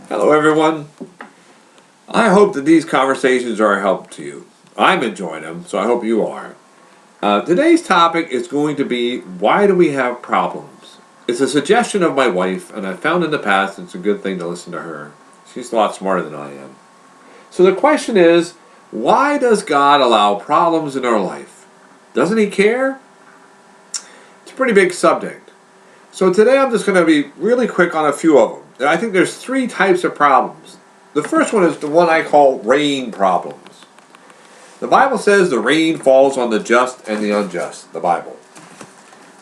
Hello, everyone. I hope that these conversations are a help to you. I'm enjoying them, so I hope you are. Today's topic is going to be, why do we have problems? It's a suggestion of my wife, and I found in the past it's a good thing to listen to her. She's a lot smarter than I am. So the question is, why does God allow problems in our life? Doesn't He care? It's a pretty big subject. So today I'm just going to be really quick on a few of them. I think there's three types of problems. The first one is the one I call rain problems. The Bible says the rain falls on the just and the unjust, the Bible.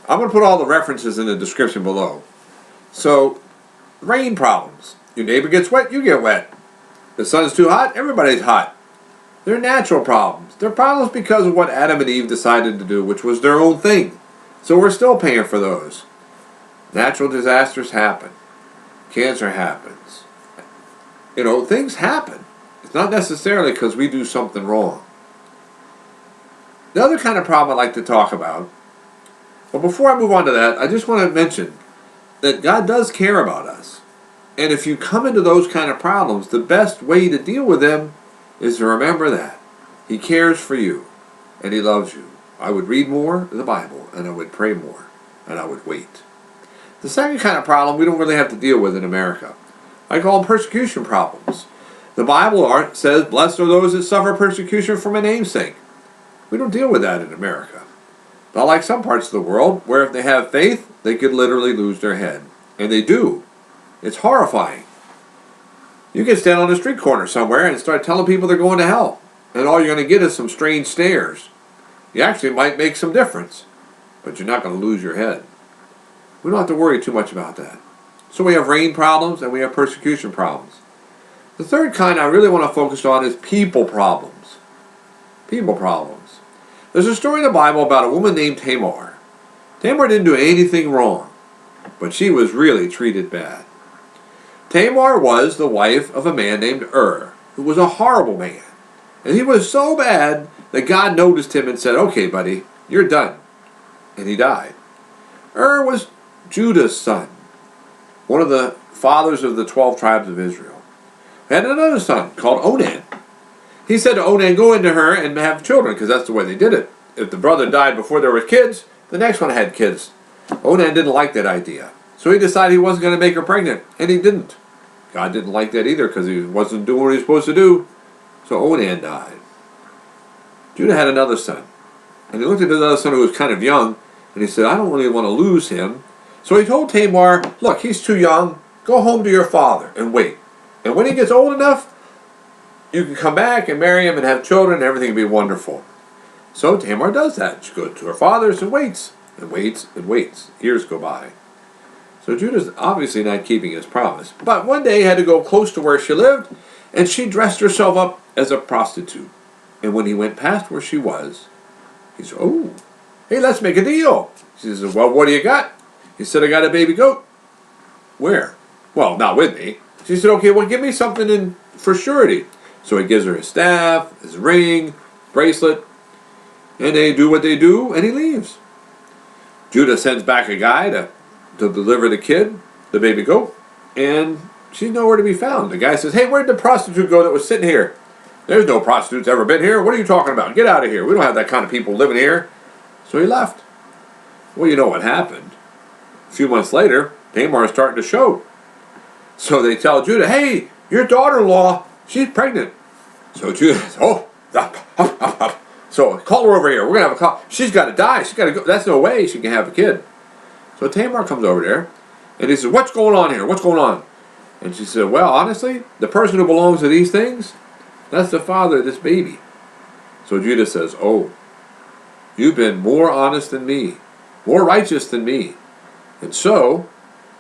I'm going to put all the references in the description below. So, rain problems. Your neighbor gets wet, you get wet. The sun's too hot, everybody's hot. They're natural problems. They're problems because of what Adam and Eve decided to do, which was their own thing. So we're still paying for those. Natural disasters happen. Cancer happens. Things happen. It's not necessarily because we do something wrong. The other kind of problem I'd like to talk about, but before I move on to that, I just want to mention that God does care about us. And if you come into those kind of problems, the best way to deal with them is to remember that He cares for you and He loves you. I would read more of the Bible, and I would pray more, and I would wait. The second kind of problem we don't really have to deal with in America. I call them persecution problems. The Bible says, blessed are those that suffer persecution for my name's sake. We don't deal with that in America. Not like some parts of the world, where if they have faith, they could literally lose their head. And they do. It's horrifying. You can stand on a street corner somewhere and start telling people they're going to hell. And all you're going to get is some strange stares. You actually might make some difference, but you're not going to lose your head. We don't have to worry too much about that. So we have rain problems and we have persecution problems. The third kind I really want to focus on is people problems. People problems. There's a story in the Bible about a woman named Tamar. Tamar didn't do anything wrong, but she was really treated bad. Tamar was the wife of a man named who was a horrible man. And he was so bad that God noticed him and said, okay, buddy, you're done. And he died. Was Judah's son, one of the fathers of the 12 tribes of Israel. He had another son called Onan. He said to Onan, go into her and have children, because that's the way they did it. If the brother died before there were kids, the next one had kids. Onan didn't like that idea. So he decided he wasn't going to make her pregnant, and he didn't. God didn't like that either, because he wasn't doing what he was supposed to do. So Onan died. Judah had another son. And he looked at his other son who was kind of young, and he said, I don't really want to lose him. So he told Tamar, look, he's too young. Go home to your father and wait. And when he gets old enough, you can come back and marry him and have children, and everything will be wonderful. So Tamar does that. She goes to her father's and waits, and waits, and waits. Years go by. So Judah's obviously not keeping his promise. But one day he had to go close to where she lived, and she dressed herself up as a prostitute. And when he went past where she was, he said, oh, hey, let's make a deal. She says, well, what do you got? He said, I got a baby goat. Where? Well, not with me. She said, okay, well, give me something for surety. So he gives her his staff, his ring, bracelet, and they do what they do, and he leaves. Judah sends back a guy to deliver the kid, the baby goat, and she's nowhere to be found. The guy says, hey, where'd the prostitute go that was sitting here? There's no prostitutes ever been here. What are you talking about? Get out of here. We don't have that kind of people living here. So he left. Well, you know what happened. A few months later, Tamar is starting to show. So they tell Judah, hey, your daughter-in-law, she's pregnant. So Judah says, oh, so call her over here. We're going to have a call. She's got to die. She's got to go. That's no way she can have a kid. So Tamar comes over there, and he says, what's going on here? What's going on? And she said, well, honestly, the person who belongs to these things, that's the father of this baby. So Judah says, oh, you've been more honest than me, more righteous than me. And so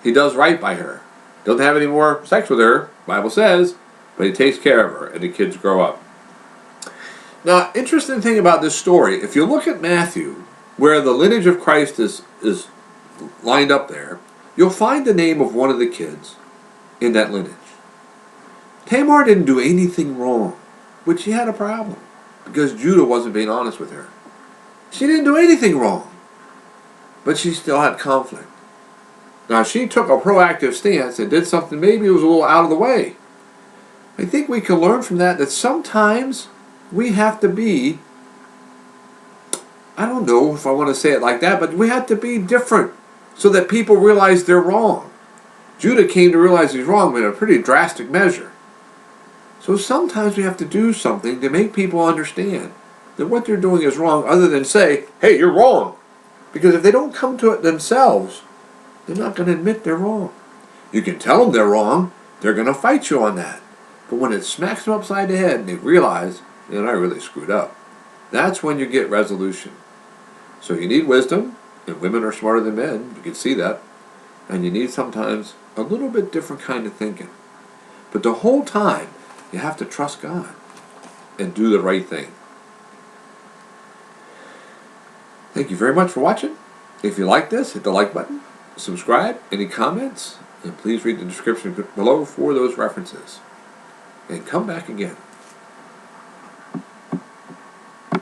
he does right by her. Doesn't have any more sex with her, Bible says, but he takes care of her, and the kids grow up. Now, interesting thing about this story, if you look at Matthew, where the lineage of Christ is lined up there, you'll find the name of one of the kids in that lineage. Tamar didn't do anything wrong, but she had a problem, because Judah wasn't being honest with her. She didn't do anything wrong, but she still had conflict. Now, she took a proactive stance and did something maybe it was a little out of the way. I think we can learn from that sometimes we have to be, I don't know if I want to say it like that, but we have to be different so that people realize they're wrong. Judah came to realize he's wrong in a pretty drastic measure. So sometimes we have to do something to make people understand that what they're doing is wrong, other than say, hey, you're wrong. Because if they don't come to it themselves, they're not going to admit they're wrong. You can tell them they're wrong, they're going to fight you on that. But when it smacks them upside the head and they realize, man, I really screwed up, that's when you get resolution. So you need wisdom, and women are smarter than men, you can see that. And you need sometimes a little bit different kind of thinking. But the whole time, you have to trust God and do the right thing. Thank you very much for watching. If you like this, hit the like button, subscribe, any comments, and please read the description below for those references. And come back again.